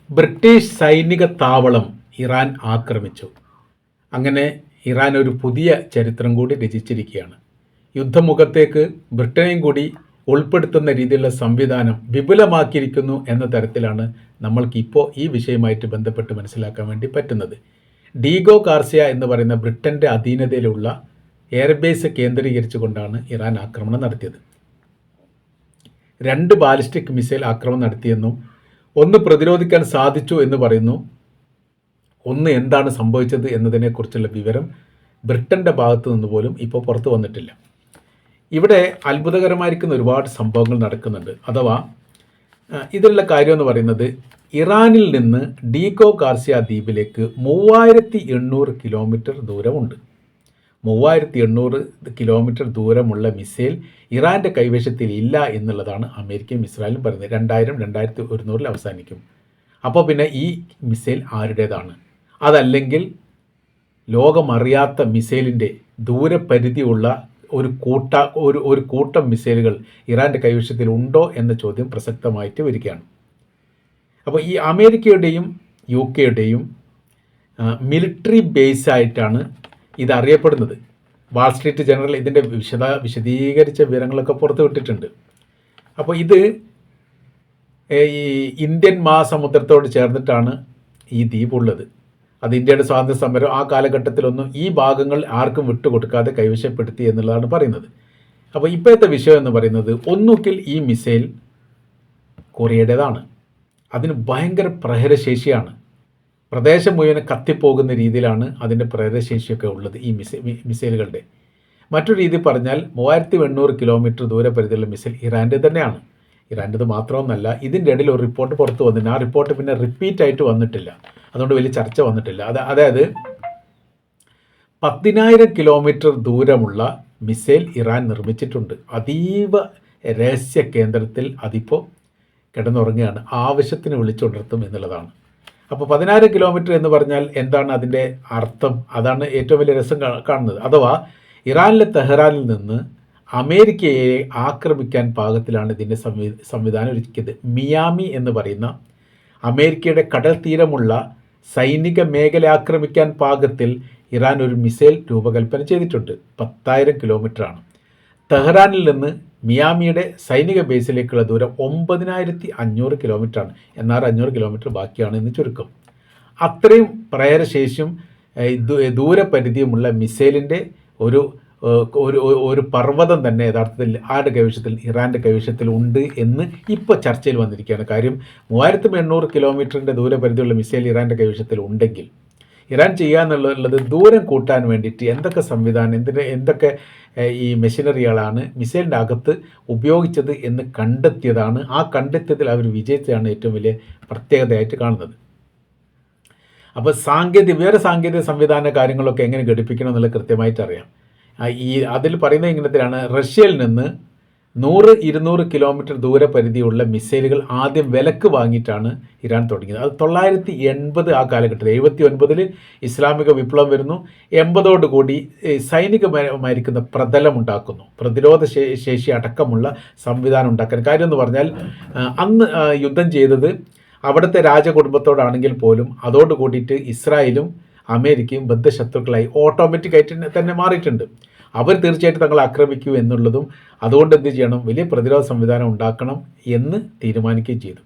British സൈനിക താവളം Iran ആക്രമിച്ചു. അങ്ങനെ ഇറാൻ ഒരു പുതിയ ചരിത്രം കൂടി രചിച്ചിരിക്കുകയാണ്. യുദ്ധമുഖത്തേക്ക് ബ്രിട്ടനെയും കൂടി ഉൾപ്പെടുത്തുന്ന രീതിയിലുള്ള സംവിധാനം വിപുലമാക്കിയിരിക്കുന്നു എന്ന തരത്തിലാണ് നമ്മൾക്കിപ്പോൾ ഈ വിഷയമായിട്ട് ബന്ധപ്പെട്ട് മനസ്സിലാക്കാൻ വേണ്ടി പറ്റുന്നത്. ഡീഗോ ഗാർസിയ എന്ന് പറയുന്ന ബ്രിട്ടൻ്റെ അധീനതയിലുള്ള എയർബേസ് കേന്ദ്രീകരിച്ചുകൊണ്ടാണ് ഇറാൻ ആക്രമണം നടത്തിയത്. 2 ബാലിസ്റ്റിക് മിസൈൽ ആക്രമണം നടത്തിയെന്നും ഒന്ന് പ്രതിരോധിക്കാൻ സാധിച്ചു എന്ന് പറയുന്നു. ഒന്ന് എന്താണ് സംഭവിച്ചത് എന്നതിനെക്കുറിച്ചുള്ള വിവരം ബ്രിട്ടൻ്റെ ഭാഗത്തു നിന്ന് പോലും ഇപ്പോൾ പുറത്തു വന്നിട്ടില്ല. ഇവിടെ അത്ഭുതകരമായിരിക്കുന്ന ഒരുപാട് സംഭവങ്ങൾ നടക്കുന്നുണ്ട്. അഥവാ ഇതിലുള്ള കാര്യം എന്ന് പറയുന്നത്, ഇറാനിൽ നിന്ന് ഡീഗോ ഗാർസിയ ദ്വീപിലേക്ക് 3800 കിലോമീറ്റർ ദൂരമുണ്ട്. 3800 കിലോമീറ്റർ ദൂരമുള്ള മിസൈൽ ഇറാൻ്റെ കൈവശത്തിൽ ഇല്ല എന്നുള്ളതാണ് അമേരിക്കയും ഇസ്രായേലും പറയുന്നത്. 2100 അവസാനിക്കും. അപ്പോൾ പിന്നെ ഈ മിസൈൽ ആരുടേതാണ്? അതല്ലെങ്കിൽ ലോകമറിയാത്ത മിസൈലിൻ്റെ ദൂരപരിധിയുള്ള ഒരു കൂട്ടം മിസൈലുകൾ ഇറാൻ്റെ കൈവശത്തിൽ ഉണ്ടോ എന്ന ചോദ്യം പ്രസക്തമായിട്ട് വരികയാണ്. അപ്പോൾ ഈ അമേരിക്കയുടെയും UK-യുടെയും മിലിറ്ററി ബേസ് ആയിട്ടാണ് ഇത് അറിയപ്പെടുന്നത്. വാൾ സ്ട്രീറ്റ് ജേർണൽ ഇതിൻ്റെ വിശദീകരിച്ച വിവരങ്ങളൊക്കെ പുറത്തു വിട്ടിട്ടുണ്ട്. അപ്പോൾ ഇത് ഈ ഇന്ത്യൻ മഹാസമുദ്രത്തോട് ചേർന്നിട്ടാണ് ഈ ദ്വീപുള്ളത്. അത് ഇന്ത്യയുടെ സ്വാതന്ത്ര്യ സമരം ആ കാലഘട്ടത്തിലൊന്നും ഈ ഭാഗങ്ങൾ ആർക്കും വിട്ടുകൊടുക്കാതെ കൈവശപ്പെടുത്തി എന്നുള്ളതാണ് പറയുന്നത്. അപ്പോൾ ഇപ്പോഴത്തെ വിഷയം എന്ന് പറയുന്നത്, ഒന്നുകിൽ ഈ മിസൈൽ കൊറിയയുടേതാണ്. അതിന് ഭയങ്കര പ്രഹരശേഷിയാണ്. പ്രദേശം മുഴുവൻ കത്തിപ്പോകുന്ന രീതിയിലാണ് അതിൻ്റെ പ്രഹരശേഷിയൊക്കെ ഉള്ളത് ഈ മിസൈലുകളുടെ. മറ്റൊരു രീതി പറഞ്ഞാൽ 3800 കിലോമീറ്റർ ദൂരപരിധിയുള്ള മിസൈൽ ഇറാൻ്റെ തന്നെയാണ്. ഇറാൻ്റെത് മാത്രമൊന്നല്ല, ഇതിൻ്റെ ഇടയിൽ ഒരു റിപ്പോർട്ട് പുറത്തു വന്നിട്ടുണ്ട്. ആ റിപ്പോർട്ട് പിന്നെ റിപ്പീറ്റ് ആയിട്ട് വന്നിട്ടില്ല, അതുകൊണ്ട് വലിയ ചർച്ച വന്നിട്ടില്ല. അതായത് 10,000 കിലോമീറ്റർ ദൂരമുള്ള മിസൈൽ ഇറാൻ നിർമ്മിച്ചിട്ടുണ്ട്. അതീവ രഹസ്യ കേന്ദ്രത്തിൽ അതിപ്പോൾ കിടന്നുറങ്ങുകയാണ്. ആവശ്യത്തിന് വിളിച്ചുണർത്തും എന്നുള്ളതാണ്. അപ്പോൾ 10,000 കിലോമീറ്റർ എന്ന് പറഞ്ഞാൽ എന്താണ് അതിൻ്റെ അർത്ഥം? അതാണ് ഏറ്റവും വലിയ രസം കാണുന്നത്. അഥവാ ഇറാനിലെ തെഹ്റാനിൽ നിന്ന് അമേരിക്കയെ ആക്രമിക്കാൻ പാകത്തിലാണ് ഇതിൻ്റെ സംവിധാനം ഒരുക്കിയത്. മിയാമി എന്ന് പറയുന്ന അമേരിക്കയുടെ കടൽ തീരമുള്ള സൈനിക മേഖല ആക്രമിക്കാൻ പാകത്തിൽ ഇറാൻ ഒരു മിസൈൽ രൂപകൽപ്പന ചെയ്തിട്ടുണ്ട്. 10,000 കിലോമീറ്ററാണ്. തെഹ്റാനിൽ നിന്ന് മിയാമിയുടെ സൈനിക ബേസിലേക്കുള്ള ദൂരം 9,500 കിലോമീറ്ററാണ്. എന്നാൽ 500 കിലോമീറ്റർ ബാക്കിയാണ് എന്ന് ചുരുക്കം. അത്രയും പ്രഹരശേഷിയും ദൂരപരിധിയുമുള്ള മിസൈലിൻ്റെ ഒരു പർവ്വതം തന്നെ യഥാർത്ഥത്തിൽ ആരുടെ കൈവശത്തിൽ, ഇറാൻ്റെ കൈവശത്തിൽ ഉണ്ട് എന്ന് ഇപ്പോൾ ചർച്ചയിൽ വന്നിരിക്കുകയാണ്. കാര്യം 3800 കിലോമീറ്ററിൻ്റെ ദൂരപരിധിയുള്ള മിസൈൽ ഇറാൻ്റെ കൈവശത്തിൽ ഉണ്ടെങ്കിൽ ഇറാൻ ചെയ്യാന്നുള്ളത് ദൂരം കൂട്ടാൻ വേണ്ടിയിട്ട് എന്തൊക്കെ സംവിധാനം, എന്തൊക്കെ ഈ മെഷീനറികളാണ് മിസൈലിൻ്റെ അകത്ത് ഉപയോഗിച്ചത് എന്ന് കണ്ടെത്തിയതാണ്. ആ കണ്ടെത്തിയതിൽ അവർ വിജയിച്ചതാണ് ഏറ്റവും വലിയ പ്രത്യേകതയായിട്ട് കാണുന്നത്. അപ്പോൾ വേറെ സാങ്കേതിക സംവിധാന കാര്യങ്ങളൊക്കെ എങ്ങനെ ഘടിപ്പിക്കണം എന്നുള്ളത് കൃത്യമായിട്ട് അറിയാം. അതിൽ പറയുന്നത് ഇങ്ങനത്തെയാണ്: റഷ്യയിൽ നിന്ന് 100-200 കിലോമീറ്റർ ദൂരപരിധിയുള്ള മിസൈലുകൾ ആദ്യം വിലക്ക് വാങ്ങിയിട്ടാണ് ഇറാൻ തുടങ്ങിയത്. അത് 980 ആ കാലഘട്ടത്തിൽ, 79 ഇസ്ലാമിക വിപ്ലവം വരുന്നു. 80ഓടുകൂടി സൈനികമായിരിക്കുന്ന പ്രതലം ഉണ്ടാക്കുന്നു, പ്രതിരോധ ശേഷി അടക്കമുള്ള സംവിധാനം ഉണ്ടാക്കാൻ. കാര്യം എന്ന് പറഞ്ഞാൽ അന്ന് യുദ്ധം ചെയ്തത് അവിടുത്തെ രാജകുടുംബത്തോടാണെങ്കിൽ പോലും അതോട് കൂടിയിട്ട് ഇസ്രായേലും അമേരിക്കയും ബദ്ധശത്രുക്കളായി ഓട്ടോമാറ്റിക്കായിട്ട് തന്നെ മാറിയിട്ടുണ്ട്. അവർ തീർച്ചയായിട്ടും തങ്ങളെ ആക്രമിക്കൂ എന്നുള്ളതും അതുകൊണ്ട് എന്ത് ചെയ്യണം, വലിയ പ്രതിരോധ സംവിധാനം ഉണ്ടാക്കണം എന്ന് തീരുമാനിക്കുകയും ചെയ്തു.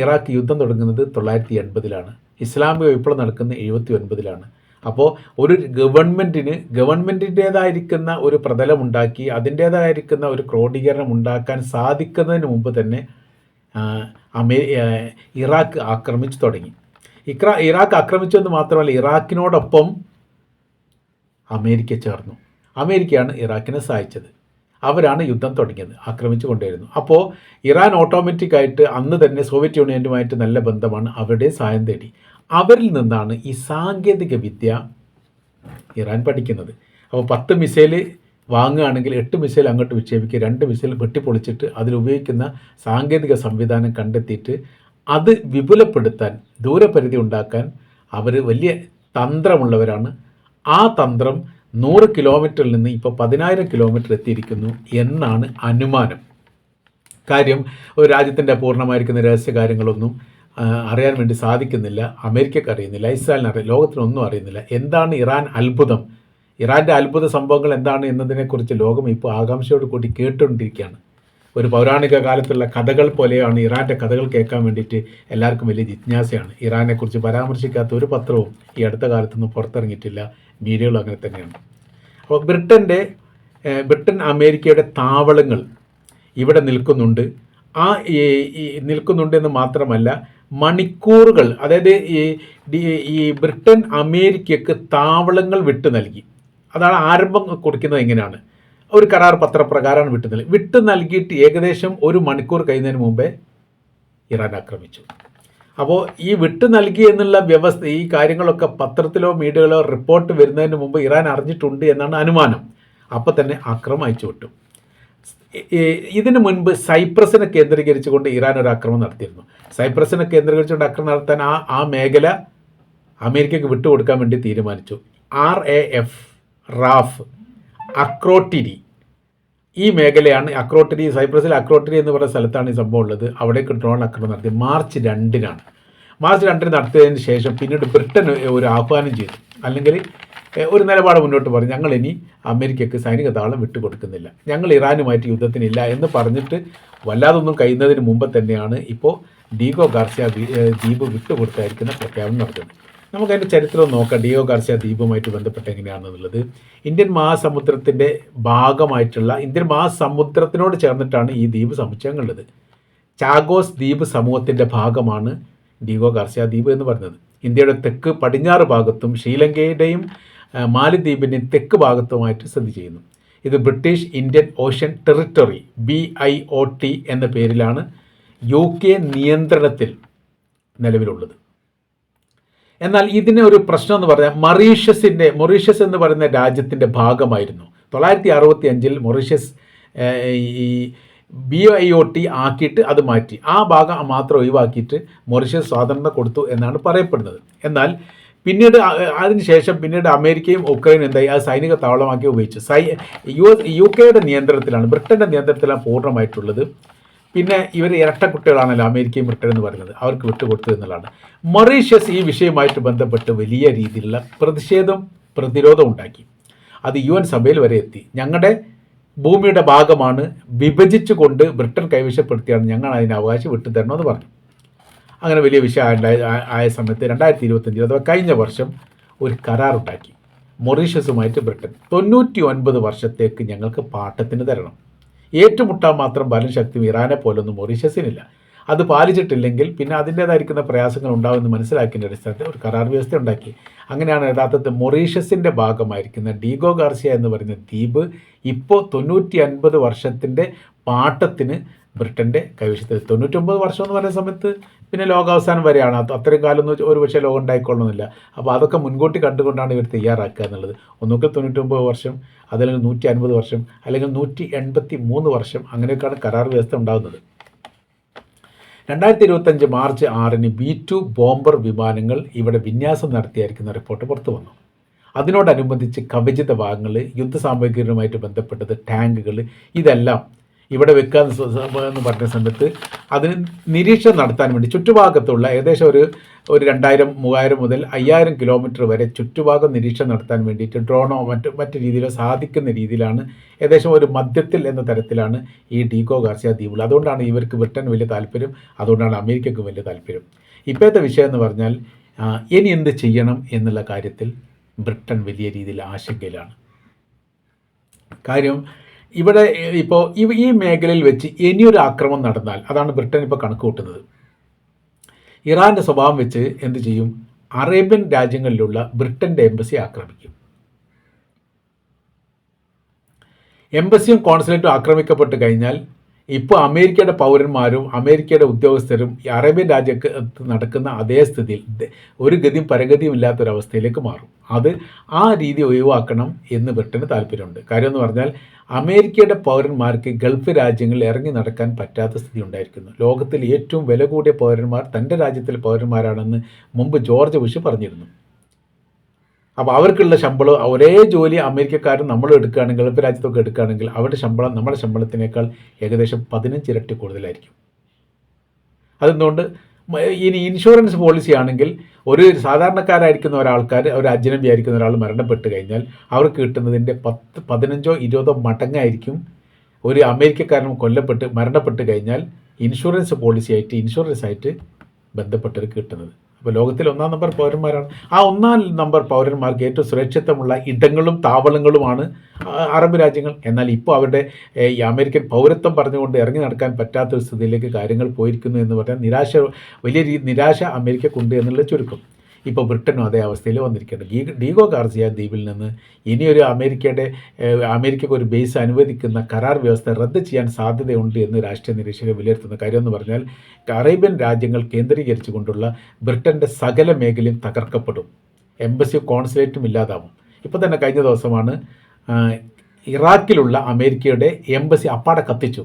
ഇറാഖ് യുദ്ധം തുടങ്ങുന്നത് 980-ലാണ്. ഇസ്ലാമിക വിപ്ലവം നടക്കുന്നത് 79-ലാണ്. അപ്പോൾ ഒരു ഗവൺമെൻറ്റിൻ്റേതായിരിക്കുന്ന ഒരു പ്രതലമുണ്ടാക്കി അതിൻ്റേതായിരിക്കുന്ന ഒരു ക്രോഡീകരണം ഉണ്ടാക്കാൻ സാധിക്കുന്നതിന് മുമ്പ് തന്നെ ഇറാഖ് ആക്രമിച്ചു തുടങ്ങി. ഇറാഖ് ആക്രമിച്ചെന്ന് മാത്രമല്ല, ഇറാഖിനോടൊപ്പം അമേരിക്ക ചേർന്നു. അമേരിക്കയാണ് ഇറാഖിനെ സഹായിച്ചത്. അവരാണ് യുദ്ധം തുടങ്ങിയത്, ആക്രമിച്ചു കൊണ്ടിരുന്നു. അപ്പോൾ ഇറാൻ ഓട്ടോമാറ്റിക്കായിട്ട് അന്ന് തന്നെ സോവിയറ്റ് യൂണിയനുമായിട്ട് നല്ല ബന്ധമാണ്, അവരുടെ സഹായം തേടി. അവരിൽ നിന്നാണ് ഈ സാങ്കേതിക വിദ്യ ഇറാൻ പഠിക്കുന്നത്. അപ്പോൾ 10 മിസൈൽ വാങ്ങുകയാണെങ്കിൽ 8 മിസൈൽ അങ്ങോട്ട് വിക്ഷേപിക്കുക, 2 മിസൈൽ വെട്ടിപ്പൊളിച്ചിട്ട് അതിലുപയോഗിക്കുന്ന സാങ്കേതിക സംവിധാനം കണ്ടെത്തിയിട്ട് അത് വിപുലപ്പെടുത്താൻ, ദൂരപരിധി ഉണ്ടാക്കാൻ അവർ വലിയ തന്ത്രമുള്ളവരാണ്. ആ തന്ത്രം 100 കിലോമീറ്ററിൽ നിന്ന് ഇപ്പോൾ 10,000 കിലോമീറ്റർ എത്തിയിരിക്കുന്നു എന്നാണ് അനുമാനം. കാര്യം ഒരു രാജ്യത്തിൻ്റെ പൂർണ്ണമായിരിക്കുന്ന രഹസ്യ കാര്യങ്ങളൊന്നും അറിയാൻ വേണ്ടി സാധിക്കുന്നില്ല. അമേരിക്കക്ക് അറിയുന്നില്ല, ഇസ്രായേലിന് ലോകത്തിനൊന്നും അറിയുന്നില്ല. എന്താണ് ഇറാൻ അത്ഭുതം, ഇറാൻ്റെ അത്ഭുത സംഭവങ്ങൾ എന്താണ് എന്നതിനെക്കുറിച്ച് ലോകം ഇപ്പോൾ ആകാംക്ഷയോട് കൂടി കേട്ടുകൊണ്ടിരിക്കുകയാണ്. ഒരു പൗരാണിക കാലത്തുള്ള കഥകൾ പോലെയാണ് ഇറാൻ്റെ കഥകൾ കേൾക്കാൻ വേണ്ടിയിട്ട് എല്ലാവർക്കും വലിയ ജിജ്ഞാസയാണ്. ഇറാനെക്കുറിച്ച് പരാമർശിക്കാത്ത ഒരു പത്രവും ഈ അടുത്ത കാലത്തൊന്നും പുറത്തിറങ്ങിയിട്ടില്ല, മീഡിയകളും അങ്ങനെ തന്നെയാണ്. അപ്പോൾ ബ്രിട്ടൻ അമേരിക്കയുടെ താവളങ്ങൾ ഇവിടെ നിൽക്കുന്നുണ്ട്. നിൽക്കുന്നുണ്ടെന്ന് മാത്രമല്ല, മണിക്കൂറുകൾ, അതായത് ഈ ബ്രിട്ടൻ അമേരിക്കക്ക് താവളങ്ങൾ വിട്ടു നൽകി. അതാണ് ആരംഭം കൊടുക്കുന്നത്. എങ്ങനെയാണ്? ഒരു കരാർ പത്രപ്രകാരമാണ് വിട്ടു നൽകിയിട്ട് ഏകദേശം 1 മണിക്കൂർ കഴിയുന്നതിന് മുമ്പേ ഇറാൻ ആക്രമിച്ചു. അപ്പോൾ ഈ വിട്ടു നൽകി എന്നുള്ള വ്യവസ്ഥ, ഈ കാര്യങ്ങളൊക്കെ പത്രത്തിലോ മീഡിയയിലോ റിപ്പോർട്ട് വരുന്നതിന് മുമ്പ് ഇറാൻ അറിഞ്ഞിട്ടുണ്ട് എന്നാണ് അനുമാനം. അപ്പോൾ തന്നെ ആക്രമണം അയച്ചു വിട്ടു. ഇതിനു മുൻപ് സൈപ്രസിനെ കേന്ദ്രീകരിച്ചുകൊണ്ട് ഇറാൻ ഒരു ആക്രമണം നടത്തിയിരുന്നു. സൈപ്രസിനെ കേന്ദ്രീകരിച്ചുകൊണ്ട് ആക്രമണം നടത്താൻ ആ മേഖല അമേരിക്കയ്ക്ക് വിട്ടുകൊടുക്കാൻ വേണ്ടി തീരുമാനിച്ചു. റാഫ് അക്രോട്ടിരി, ഈ മേഖലയാണ് അക്രോട്ടിരി. സൈപ്രസിൽ അക്രോട്ടിരി എന്ന് പറയുന്ന സ്ഥലത്താണ് ഈ സംഭവം ഉള്ളത്. അവിടേക്ക് ഡ്രോൺ ആക്രമണം നടത്തി. മാർച്ച് 2-നാണ്. മാർച്ച് 2-ന് നടത്തിയതിന് ശേഷം പിന്നീട് ബ്രിട്ടൻ ഒരു ആഹ്വാനം ചെയ്തു, അല്ലെങ്കിൽ ഒരു നിലപാട് മുന്നോട്ട് പറഞ്ഞു, ഞങ്ങൾ ഇനി അമേരിക്കയ്ക്ക് സൈനിക താവളം വിട്ടുകൊടുക്കുന്നില്ല, ഞങ്ങൾ ഇറാനുമായിട്ട് യുദ്ധത്തിനില്ല എന്ന് പറഞ്ഞിട്ട് വല്ലാതൊന്നും കഴിയുന്നതിന് മുമ്പ് തന്നെയാണ് ഇപ്പോൾ ഡീഗോ ഗാർസിയ ദ്വീപ് വിട്ടുകൊടുത്തായിരിക്കുന്ന പ്രഖ്യാപനം നടത്തുന്നത്. നമുക്കതിൻ്റെ ചരിത്രം നോക്കാം. ഡീഗോ ഗാർസിയ ദ്വീപുമായിട്ട് ബന്ധപ്പെട്ട് എങ്ങനെയാണെന്നുള്ളത്. ഇന്ത്യൻ മഹാസമുദ്രത്തിൻ്റെ ഭാഗമായിട്ടുള്ള, ഇന്ത്യൻ മഹാസമുദ്രത്തിനോട് ചേർന്നിട്ടാണ് ഈ ദ്വീപ് സമുച്ചയങ്ങളുള്ളത്. ചാഗോസ് ദ്വീപ് സമൂഹത്തിൻ്റെ ഭാഗമാണ് ഡീഗോ ഗാർസിയ ദ്വീപ് എന്ന് പറയുന്നത്. ഇന്ത്യയുടെ തെക്ക് പടിഞ്ഞാറ് ഭാഗത്തും ശ്രീലങ്കയുടെയും മാലിദ്വീപിൻ്റെയും തെക്ക് ഭാഗത്തുമായിട്ട് സ്ഥിതി ചെയ്യുന്നു. ഇത് British Indian ocean territory BIOT എന്ന പേരിലാണ് UK നിയന്ത്രണത്തിൽ നിലവിലുള്ളത്. എന്നാൽ ഇതിന് ഒരു പ്രശ്നം എന്ന് പറഞ്ഞാൽ മൊറീഷ്യസ് എന്ന് പറയുന്ന രാജ്യത്തിൻ്റെ ഭാഗമായിരുന്നു. 1965 മൊറീഷ്യസ് ഈ BIOT ആക്കിയിട്ട് അത് മാറ്റി. ആ ഭാഗം മാത്രം ഒഴിവാക്കിയിട്ട് മൊറീഷ്യസ് സ്വാതന്ത്ര്യം കൊടുത്തു എന്നാണ് പറയപ്പെടുന്നത്. എന്നാൽ പിന്നീട് അമേരിക്കയും ഉക്രൈനും എന്തായി, ആ സൈനിക താവളമാക്കി ഉപയോഗിച്ചു. UK നിയന്ത്രണത്തിലാണ്, ബ്രിട്ടൻ്റെ നിയന്ത്രണത്തിലാണ് പൂർണ്ണമായിട്ടുള്ളത്. പിന്നെ ഇവർ ഇരട്ടക്കുട്ടികളാണല്ലോ അമേരിക്കയും ബ്രിട്ടൻ എന്ന് പറയുന്നത്, അവർക്ക് വിട്ടുകൊടുത്തു എന്നുള്ളതാണ്. മൊറീഷ്യസ് ഈ വിഷയമായിട്ട് ബന്ധപ്പെട്ട് വലിയ രീതിയിലുള്ള പ്രതിരോധം ഉണ്ടാക്കി. അത് UN സഭയിൽ വരെ എത്തി. ഞങ്ങളുടെ ഭൂമിയുടെ ഭാഗമാണ്, വിഭജിച്ചുകൊണ്ട് ബ്രിട്ടൻ കൈവശപ്പെടുത്തിയാണ്, ഞങ്ങൾ അതിന് അവകാശം വിട്ടുതരണമെന്ന് പറഞ്ഞു. അങ്ങനെ വലിയ വിഷയം ആയ സമയത്ത് 2025 അഥവാ കഴിഞ്ഞ വർഷം ഒരു കരാറുണ്ടാക്കി മൊറീഷ്യസുമായിട്ട് ബ്രിട്ടൻ. 99 വർഷത്തേക്ക് ഞങ്ങൾക്ക് പാട്ടത്തിന് തരണം. ഏറ്റുമുട്ടാൻ മാത്രം ബലം ശക്തിയും ഇറാനെ പോലൊന്നും മൊറീഷ്യസിനില്ല. അത് പാലിച്ചിട്ടില്ലെങ്കിൽ പിന്നെ അതിൻ്റേതായിരിക്കുന്ന പ്രയാസങ്ങൾ ഉണ്ടാകുമെന്ന് മനസ്സിലാക്കിയതിൻ്റെ അടിസ്ഥാനത്തിൽ ഒരു കരാർ വ്യവസ്ഥ ഉണ്ടാക്കി. അങ്ങനെയാണ് യഥാർത്ഥത്തിൽ മൊറീഷ്യസിൻ്റെ ഭാഗമായിരിക്കുന്ന ഡീഗോ ഗാർസിയ എന്ന് പറയുന്ന ദ്വീപ് ഇപ്പോൾ 150 വർഷത്തിൻ്റെ പാട്ടത്തിന് ബ്രിട്ടൻ്റെ കൈവശത്തിൽ. 99 വർഷം എന്ന് പറയുന്ന സമയത്ത് പിന്നെ ലോകാവസാനം വരെയാണ്. അത്രയും കാലമൊന്നും ഒരു പക്ഷേ ലോകം ഉണ്ടായിക്കൊള്ളണമെന്നില്ല. അപ്പോൾ അതൊക്കെ മുൻകൂട്ടി കണ്ടുകൊണ്ടാണ് ഇവർ തയ്യാറാക്കുക എന്നുള്ളത്. ഒന്നുകിൽ 99 വർഷം, അതല്ലെങ്കിൽ 150 വർഷം, അല്ലെങ്കിൽ 183 വർഷം, അങ്ങനെയൊക്കെയാണ് കരാർ വ്യവസ്ഥ ഉണ്ടാകുന്നത്. 2025 മാർച്ച് 6-ന് B-2 ബോംബർ വിമാനങ്ങൾ ഇവിടെ വിന്യാസം നടത്തിയായിരിക്കുന്ന റിപ്പോർട്ട് പുറത്തു വന്നു. അതിനോടനുബന്ധിച്ച് കവചിത ഭാഗങ്ങൾ, യുദ്ധസാമഗ്രികളുമായിട്ട് ബന്ധപ്പെട്ടത്, ടാങ്കുകൾ, ഇതെല്ലാം ഇവിടെ വെക്കാൻ എന്ന് പറഞ്ഞ സമയത്ത് അതിന് നിരീക്ഷണം നടത്താൻ വേണ്ടി ചുറ്റുഭാഗത്തുള്ള ഏകദേശം ഒരു 2000, 3000 മുതൽ 5000 കിലോമീറ്റർ വരെ ചുറ്റുഭാഗം നിരീക്ഷണം നടത്താൻ വേണ്ടിയിട്ട് ഡ്രോണോ മറ്റു രീതിയിലോ സാധിക്കുന്ന രീതിയിലാണ്, ഏകദേശം ഒരു മധ്യത്തിൽ എന്ന തരത്തിലാണ് ഈ ഡീഗോ ഗാർസിയ ദ്വീപുകൾ. അതുകൊണ്ടാണ് ഇവർക്ക് ബ്രിട്ടൻ വലിയ താല്പര്യം, അതുകൊണ്ടാണ് അമേരിക്കയ്ക്ക് വലിയ താല്പര്യം. ഇപ്പോഴത്തെ വിഷയം എന്ന് പറഞ്ഞാൽ ഇനി എന്ത് ചെയ്യണം എന്നുള്ള കാര്യത്തിൽ ബ്രിട്ടൻ വലിയ രീതിയിൽ ആശങ്കയിലാണ്. കാര്യം ഇവിടെ ഇപ്പോൾ ഈ മേഖലയിൽ വെച്ച് ഇനിയൊരു ആക്രമണം നടന്നാൽ, അതാണ് ബ്രിട്ടൻ ഇപ്പോൾ കണക്ക് കൂട്ടുന്നത്, ഇറാൻ്റെ സ്വഭാവം വെച്ച് എന്ത് ചെയ്യും, അറേബ്യൻ രാജ്യങ്ങളിലുള്ള ബ്രിട്ടൻ്റെ എംബസി ആക്രമിക്കും. എംബസിയും കോൺസുലേറ്റും ആക്രമിക്കപ്പെട്ട് കഴിഞ്ഞാൽ ഇപ്പോൾ അമേരിക്കയുടെ പൗരന്മാരും അമേരിക്കയുടെ ഉദ്യോഗസ്ഥരും അറേബ്യൻ രാജ്യത്ത് നടക്കുന്ന അതേ സ്ഥിതിയിൽ ഒരു ഗതിയും പരഗതിയും ഇല്ലാത്തൊരവസ്ഥയിലേക്ക് മാറും. ആ രീതി ഒഴിവാക്കണം എന്ന് ബ്രിട്ടന് താല്പര്യമുണ്ട്. കാര്യം എന്ന് പറഞ്ഞാൽ അമേരിക്കയുടെ പൗരന്മാർക്ക് ഗൾഫ് രാജ്യങ്ങളിൽ ഇറങ്ങി നടക്കാൻ പറ്റാത്ത സ്ഥിതി ഉണ്ടായിരിക്കുന്നു. ലോകത്തിൽ ഏറ്റവും വില കൂടിയ പൗരന്മാർ തൻ്റെ രാജ്യത്തിലെ പൗരന്മാരാണെന്ന് മുമ്പ് ജോർജ് ബുഷ് പറഞ്ഞിരുന്നു. അപ്പോൾ അവർക്കുള്ള ശമ്പളം, ഒരേ ജോലി അമേരിക്കക്കാരും നമ്മൾ എടുക്കുകയാണെങ്കിൽ, ഗൾഫ് രാജ്യത്തൊക്കെ എടുക്കുകയാണെങ്കിൽ അവരുടെ ശമ്പളം നമ്മുടെ ശമ്പളത്തിനേക്കാൾ ഏകദേശം 15 ഇരട്ടി കൂടുതലായിരിക്കും. അതെന്തുകൊണ്ട്, ഇനി ഇൻഷുറൻസ് പോളിസി ആണെങ്കിൽ ഒരു സാധാരണക്കാരായിരിക്കുന്ന ഒരാൾക്കാർ, ഒരു അജ്നബി ആയിരിക്കുന്ന ഒരാൾ മരണപ്പെട്ട് കഴിഞ്ഞാൽ അവർക്ക് കിട്ടുന്നതിൻ്റെ 10, 15, 20 മടങ്ങായിരിക്കും ഒരു അമേരിക്കക്കാരനും മരണപ്പെട്ട് കഴിഞ്ഞാൽ ഇൻഷുറൻസ് പോളിസിയായിട്ട്, ഇൻഷുറൻസ് ആയിട്ട് ബന്ധപ്പെട്ടവർക്ക് കിട്ടുന്നത്. അപ്പോൾ ലോകത്തിൽ 1-ാം നമ്പർ പൗരന്മാരാണ്. ആ 1-ാം നമ്പർ പൗരന്മാർക്ക് ഏറ്റവും സുരക്ഷിതമുള്ള ഇടങ്ങളും താവളങ്ങളുമാണ് അറബ് രാജ്യങ്ങൾ. എന്നാൽ ഇപ്പോൾ അവരുടെ ഈ അമേരിക്കൻ പൗരത്വം പറഞ്ഞുകൊണ്ട് ഇറങ്ങി നടക്കാൻ പറ്റാത്തൊരു സ്ഥിതിയിലേക്ക് കാര്യങ്ങൾ പോയിരിക്കുന്നു എന്ന് പറഞ്ഞാൽ വലിയ നിരാശ അമേരിക്കക്കുണ്ട് എന്നുള്ള ചുരുക്കം. ഇപ്പോൾ ബ്രിട്ടനും അതേ അവസ്ഥയിൽ വന്നിരിക്കുകയാണ്. ഡീഗോ ഗാർസിയ ദ്വീപിൽ നിന്ന് ഇനിയൊരു അമേരിക്കയ്ക്ക് ഒരു ബേസ് അനുവദിക്കുന്ന കരാർ വ്യവസ്ഥ റദ്ദ് ചെയ്യാൻ സാധ്യതയുണ്ട് എന്ന് രാഷ്ട്രീയ നിരീക്ഷകർ വിലയിരുത്തുന്ന കാര്യം എന്ന് പറഞ്ഞാൽ അറേബ്യൻ രാജ്യങ്ങൾ കേന്ദ്രീകരിച്ചുകൊണ്ടുള്ള ബ്രിട്ടൻ്റെ സകല മേഖലയും തകർക്കപ്പെടും, എംബസിയും കോൺസുലേറ്റും ഇല്ലാതാവും. ഇപ്പോൾ തന്നെ കഴിഞ്ഞ ദിവസമാണ് ഇറാഖിലുള്ള അമേരിക്കയുടെ എംബസി അപ്പാടെ കത്തിച്ചു.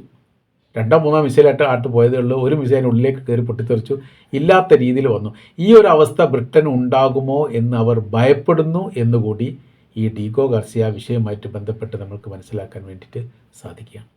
2-3 മിസൈലായിട്ട് പോയതേ ഉള്ളൂ. ഒരു മിസൈലിനുള്ളിലേക്ക് കയറി പൊട്ടിത്തെറിച്ചു. ഇല്ലാത്ത രീതിയിൽ വന്നു. ഈ ഒരു അവസ്ഥ ബ്രിട്ടൻ ഉണ്ടാകുമോ എന്ന് അവർ ഭയപ്പെടുന്നു എന്നുകൂടി ഈ ഡീഗോ ഗാർസിയ വിഷയവുമായിട്ട് ബന്ധപ്പെട്ട് നമ്മൾക്ക് മനസ്സിലാക്കാൻ വേണ്ടിയിട്ട് സാധിക്കുകയാണ്.